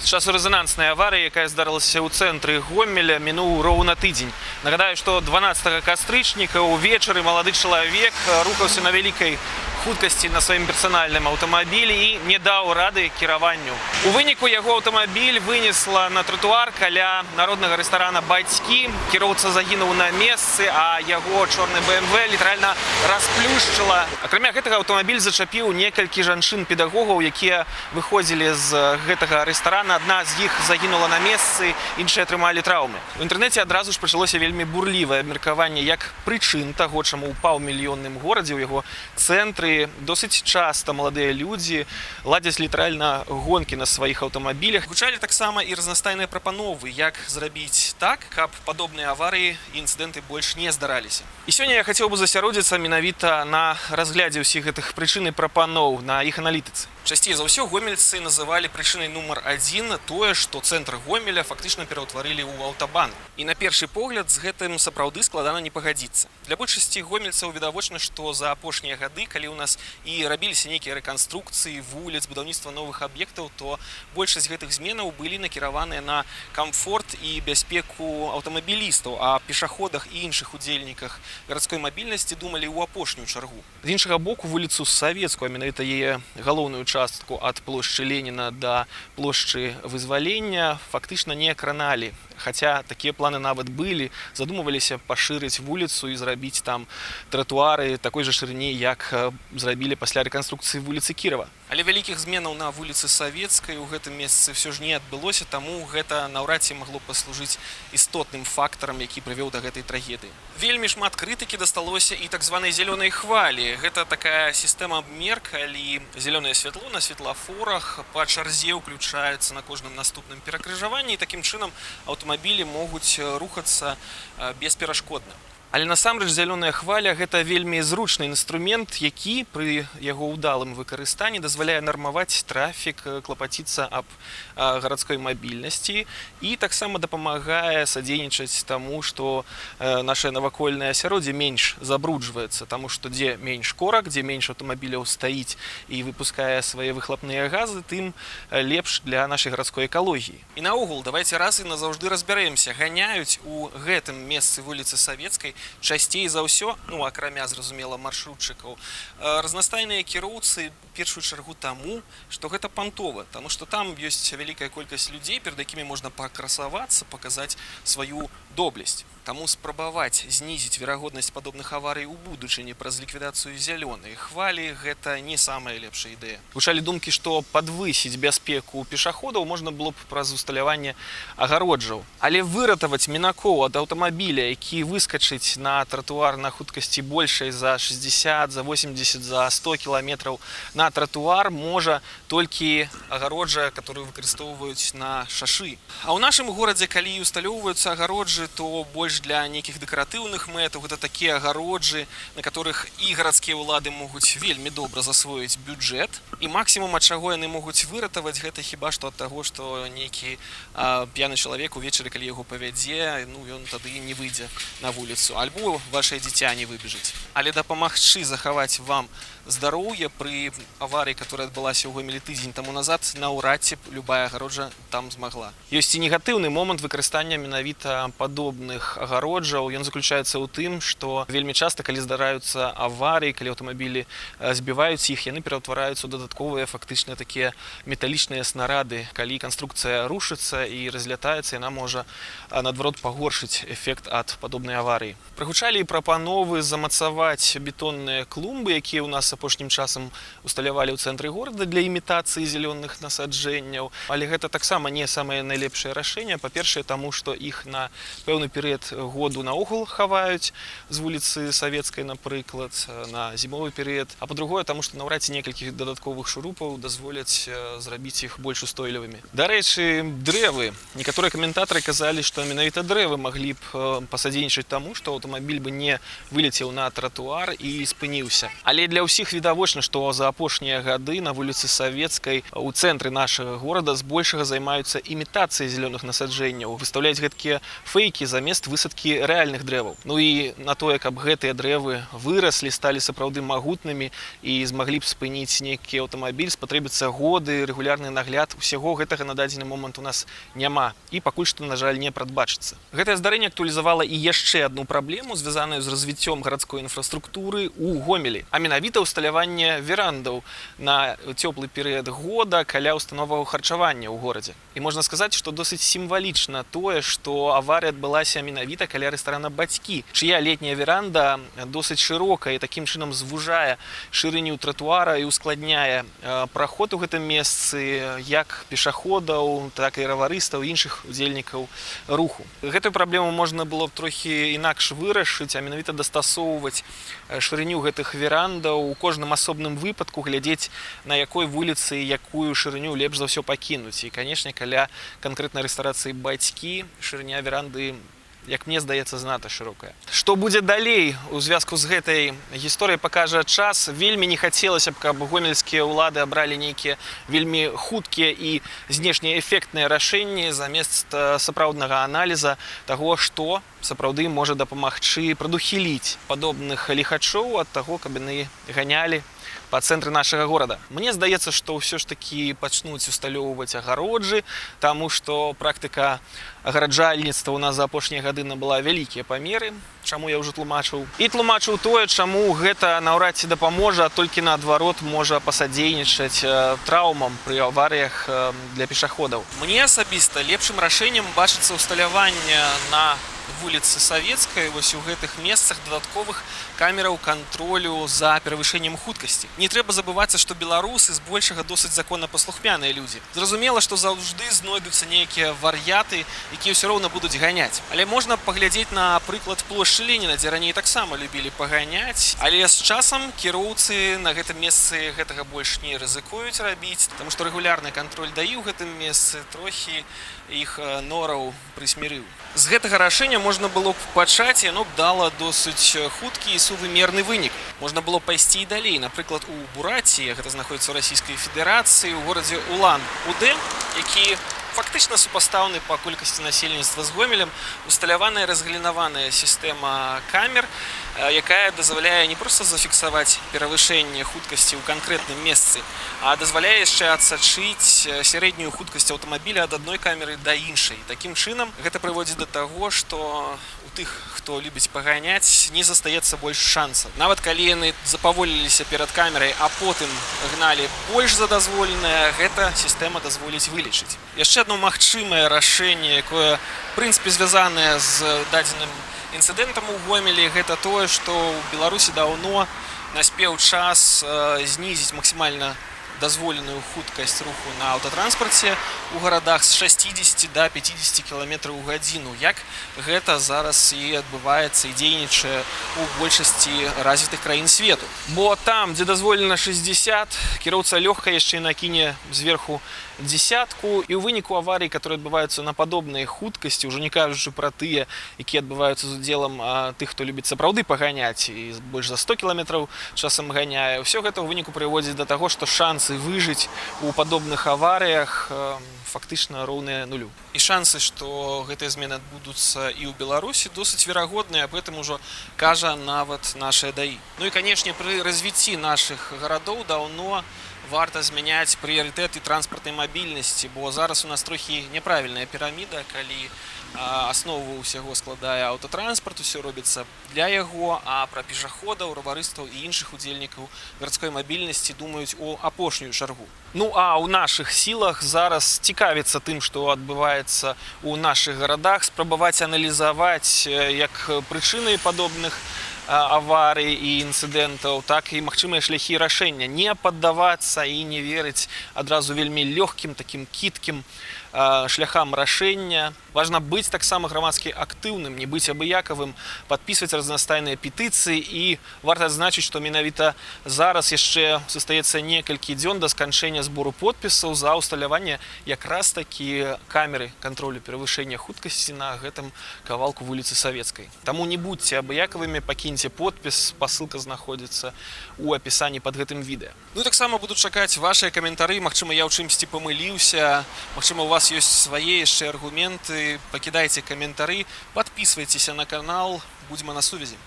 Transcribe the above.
З часу рэзананснай аварыі, якая здарылася ў цэнтры Гомеля, мінуў роўна тыдзень. Нагадаю, што 12 кастрычніка ўвечары малады чалавек рухаўся на вялікай хуткасці на сваім персанальным аўтамабілі і не даў рады кіраванню. У выніку яго аўтамабіль вынесла на тратуар каля народнага рэстарана «Бацькі». Кіроўца загінуў на месцы, а яго чорны БМВ літаральна расплюшчыла. Акрамя гэтага аўтамабіль зачапіў некалькі жанчын-педагогаў, якія выходзілі з гэтага рэстарана. Адна з іх загінула на месцы, іншыя атрымалі траўмы. У інтэрнэце адразу ж пачалося вельмі бурлівае абмеркаванне як прычын таго, чаму ў паўмільённым горадзе ў яго цэнтры досыць часта маладыя людзі ладзяць літаральна гонкі на сваіх аўтамабілях. Гучалі таксама і разнастайныя прапановы, як зрабіць так, каб падобныя аварыі і інцыдэнты больш не здараліся. І сёння я хацеў бы засяродзіцца менавіта на разглядзе ўсіх гэтых прычын і прапаноў, на іх аналітыцы. Часцей за ўсё гомельцы называлі прычынай нумар 1 тое, што цэнтр Гомеля фактычна пераўтварылі ў аўтабан. І на першы погляд з гэтым сапраўды складана не пагадзіцца. Для большасці гомельцаў відавочна, што за апошнія гады, калі ў нас і рабіліся нейкія рэканструкцыі вуліц, будаўніцтва новых аб'ектаў, то большасць гэтых зменаў былі накіраваныя на камфорт і бяспеку аўтамабілістаў, а пешаходах і іншых удзельніках гарадской мабільнасці думалі ў апошнюю чаргу. З іншага боку, вуліцу Савецкую, а менавіта яе галоўную частку ад плошчы Леніна да плошчы Вызвалення фактычна не акраналі. Хаця такія планы нават былі, задумываліся пашырыць вуліцу і зрабіць там тратуары такой жа шырыні, як зрабілі пасля рэканструкцыі вуліцы Кірава. Але вялікіх зменаў на вуліцы Савецкай у гэтым месцы ўсё ж не адбылося, таму гэта наўрад ці магло паслужыць істотным фактарам, які прывёў да гэтай трагедыі. Вельмі шмат крытыкі дасталося і так званай зялёнай хвалі. Гэта такая сістэма абмер, калі зялёнае святло на светлафорах па чарзе ўключаецца на кожным наступным перакрыжаванні, і такім чынам аўтамабілі могуць рухацца бесперашкодна. Але насамрэч зялёная хваля – гэта вельмі зручны інструмент, які пры яго ўдалым выкарыстанні дазваляе нармаваць трафік, клапаціцца аб гарадской мабільнасці і таксама дапамагае садзейнічаць таму, што нашае навакольнае асяроддзе менш забруджваецца, таму што дзе менш корак, дзе менш аўтамабіляў стаіць і выпускае свае выхлапныя газы, тым лепш для нашай гарадской экалогіі. І наогул, давайце раз і назаўжды разбярэмся, ганяюць у гэтым месцы вуліцы Савецкай часцей за ўсё, ну, акрамя, зразумела, маршрутчыкаў, разнастайныя кіроўцы в першую чаргу таму, што гэта пантова, таму што там ёсць вялікая колькасць людзей, перад якімі можна пакрасавацца, паказаць сваю доблесць. Таму спрабаваць знізіць верагоднасць падобных аварый у будучыні праз ліквідацыю зялёнай хвалі – гэта не самая лепшая ідэя. Гучалі думкі, што падвысіць бяспеку пешаходаў можна было б праз усталяванне агароджаў. Але выратаваць мінакоў ад аўтамабіля, які выскачыць на тратуар на хуткасці большай за 60, за 80, за 100 кіламетраў на тратуар можа толькі агароджа, которую выкарыстоўваюць на шашы. А ў нашым горадзе, калі усталёўваюцца агароджы, то больш для нейкіх дэкаратыўных мэтаў, гэта такія агароджы, на которых і гарадскія ўлады могуць вельмі добра засвоіць бюджэт. І максімум, ад чаго яны могуць выратаваць, гэта хіба што ад таго, што нейкі п'яны чалавек увечары, калі яго павядзе, ну, ён тады не выйдзе на вуліцу, альбо вашае дзіця не выбежыць. Але дапамагчы захаваць вам здароўе пры аварыі, которая адбылася ў Гомелі тыдзень таму назад, наўрад ці любая агароджа там змагла. Ёсць і негатыўны момант выкарыстання менавіта падобных агароджаў. Ён заключаецца ў тым, што вельмі часта, калі здараюцца аварыі, калі аўтамабілі збіваюць іх, яны пераўтвараюцца ў дадатковыя фактычна такія металічныя снарады. Калі канструкцыя рушыцца і разлятаецца, яна можа наадварот пагоршыць эфект ад падобнай аварыі. Прагучалі і прапановы замацаваць бетонныя клумбы, якія ў нас апошнім часам усталявалі ў цэнтры горада для імітацыі зялёных насаджэнняў. Але гэта таксама не самае найлепшае рашэнне. Па-першае, таму што іх на пэўны перыяд году наогул хаваюць з вуліцы Савецкай, напрыклад, на зімовы перыяд. А па-другое, таму што наўрад ці некалькі дадатковых шурупаў дазволяць зрабіць іх больш устойлівымі. Дарэчы, дрэвы. Некаторыя каментатары казалі, што менавіта дрэвы маглі б пасадзейнічаць таму, што аўтамабіль бы не вылецеў на тратуар і спыніўся. Але для ўсіх ўсіх відавочна, што за апошнія гады на вуліцы Савецкай у цэнтры нашага горада збольшага займаюцца імітацыяй зялёных насаджэнняў, выстаўляюць гэткія фэйкі замест высадкі рэальных дрэваў. Ну і на тое, каб гэтыя дрэвы выраслі, сталі сапраўды магутнымі і змаглі б спыніць нейкі аўтамабіль, спатрэбіцца годы, рэгулярны нагляд. Усяго гэтага на дадзены момант у нас няма і пакуль што, на жаль, не прадбачыцца. Гэтае здарэнне актуалізавала і яшчэ адну праблему, звязаную з развіццём гарадской інфраструктуры ў Гомелі, а менавіта ўсталяванне верандаў на цёплы перыяд года каля установаў харчавання ў горадзе. І можна сказаць, што досыць сімвалічна тое, што аварыя адбылася менавіта каля рэстарана «Бацькі», чыя летняя веранда досыць шырокая і такім чынам звужае шырыню тратуара і ускладняе праход у гэтым месцы як пешаходаў, так і раварыстаў і іншых удзельнікаў руху. Гэтую праблему можна было б трохі інакш вырашыць, а менавіта дастасоўваць шырыню гэтых верандаў у кожным асобным выпадку, глядзець, на якой вуліцы якую шырыню лепш за ўсё пакінуць. І, канешне, каля канкрэтнай рэстарацыі «Бацькі» шырыня веранды, як мне здаецца, знато шырокая. Што будзе далей у звязку з гэтай гісторыяй, пакажа час. Вельмі не хацелася б, каб гомельскія ўлады абралі нейкія вельмі хуткія і знешне эфектныя рашэнні замест сапраўднага аналіза таго, што сапраўды можа дапамагчы прадухіліць падобных ліхачоў ад таго, каб яны ганялі па цэнтры нашага горада. Мне здаецца, што ўсё ж такі пачнуць усталёўваць агароджы, таму што практыка агараджальніцтва ў нас за апошнія гады набыла вялікія памеры, чаму я ўжо тлумачыў. І тлумачыў тое, чаму гэта наўрад ці дапаможа, а толькі наадварот можа пасадзейнічаць траўмам пры аварыях для пешаходаў. Мне асабіста лепшым рашэннем бачыцца ўсталяванне на вуліцы Савецкай, вось у гэтых месцах дадатковых камераў кантролю за перавышэннем хуткасці. Не трэба забывацца, што беларусы збольшага досыць законапаслухмяныя людзі. Зразумела, што заўжды знойдуцца нейкія вар'яты, якія ўсё роўна будуць ганяць. Але можна паглядзець на прыклад плошчы Леніна, дзе раней таксама любілі паганяць, але з часам кіроўцы на гэтым месцы гэтага больш не рызыкуюць рабіць, таму што рэгулярны кантроль даі ў гэтым месцы трохі іх нораў прысмірыў. З гэтага рашэння можна было б пачаць, яно б дала досыць хуткі і сувымерны вынік. Можна было пайсці і далей. Напрыклад, у Бураці, гэта знаходзіцца ў Расійскай Федэрацыі, у горадзе Улан-Удэ, які фактычна супастаўны па колькасці насельніцтва з Гомелем, усталяваная разгалінаваная сістэма камер, якая дазваляе не проста зафіксаваць перавышэнне хуткасці ў канкрэтным месцы, а дазваляе яшчэ адсачыць сярэднюю хуткасць аўтамабіля ад адной камеры да іншай. Такім чынам гэта прыводзіць да таго, што у тых, хто любіць паганяць, не застаецца больш шансаў. Нават калі яны запаволіліся перад камерай, а потым гналі больш за дазволенае, гэта сістэма дазволіць вылічыць. Яшчэ адно магчымае рашэнне, якое, в прынцыпе, звязанае з дадзеным інцыдэнтам у Гомелі, гэта тое, што ў Беларусі даўно наспеў час знізіць максімальна дазволеную хуткасць руху на аўтатранспарце ў гарадах з 60 да 50 км ў гадзіну. Як гэта зараз і адбываецца і дзейнічае ў большасці развітых краін свету. Бо там, дзе дазволена 60, кіроўца лёгка яшчэ накіне зверху дзесятку, і ў выніку аварый, которые адбываюцца на падобнай хуткасці, ўжо не кажучы пра тыя, якія адбываюцца з удзелам тых, хто любіць сапраўды паганяць і больш за 100 км часам ганяе, ўсё гэта ў выніку прыводзіць да таго, што шансы выжыць у падобных аварыях фактычна роўныя нулю. І шансы, што гэтыя змены адбудуцца і ў Беларусі, досыць верагодныя, аб гэтым ужо кажа нават нашая ДАІ. Ну і, канешне, пры развіцці нашых гарадоў даўно варта змяняць прыярытэты транспартнай мабільнасці, бо зараз у нас трохі няправільная піраміда, калі аснову ўсяго складае аўтатранспарт, усё робіцца для яго, а пра пешаходаў, раварыстаў і іншых удзельнікаў гарадской мабільнасці думаюць у апошнюю чаргу. Ну а ў нашых сілах зараз цікавіцца тым, што адбываецца ў нашых гарадах, спрабаваць аналізаваць як прычыны падобных аварый і інцыдэнтаў, так і магчымыя шляхі рашэння. Не паддавацца і не верыць адразу вельмі лёгкім, такім кіткім шляхам рашэння. Важна быць таксама грамадскі актыўным, не быць абыякавым, падпісваць разнастайныя петыцыі, і варта адзначыць, што менавіта зараз яшчэ застаецца некалькі дзён да сканчэння збору подпісаў за ўсталяванне якраз такі камеры кантролю перавышэння хуткасці на гэтым кавалку вуліцы Савецкай. Таму не будзьце абыякавымі, пакіньце кіньце подпіс, пасылка знаходзіцца у апісанні под гэтым відэа. Ну і таксама буду чакаць вашыя каментары, магчыма, я ў чымсьці памыліўся, магчыма, у вас ёсць свае яшчэ аргументы, пакідайце каментары, подписывайтеся на канал, будзем на сувязі.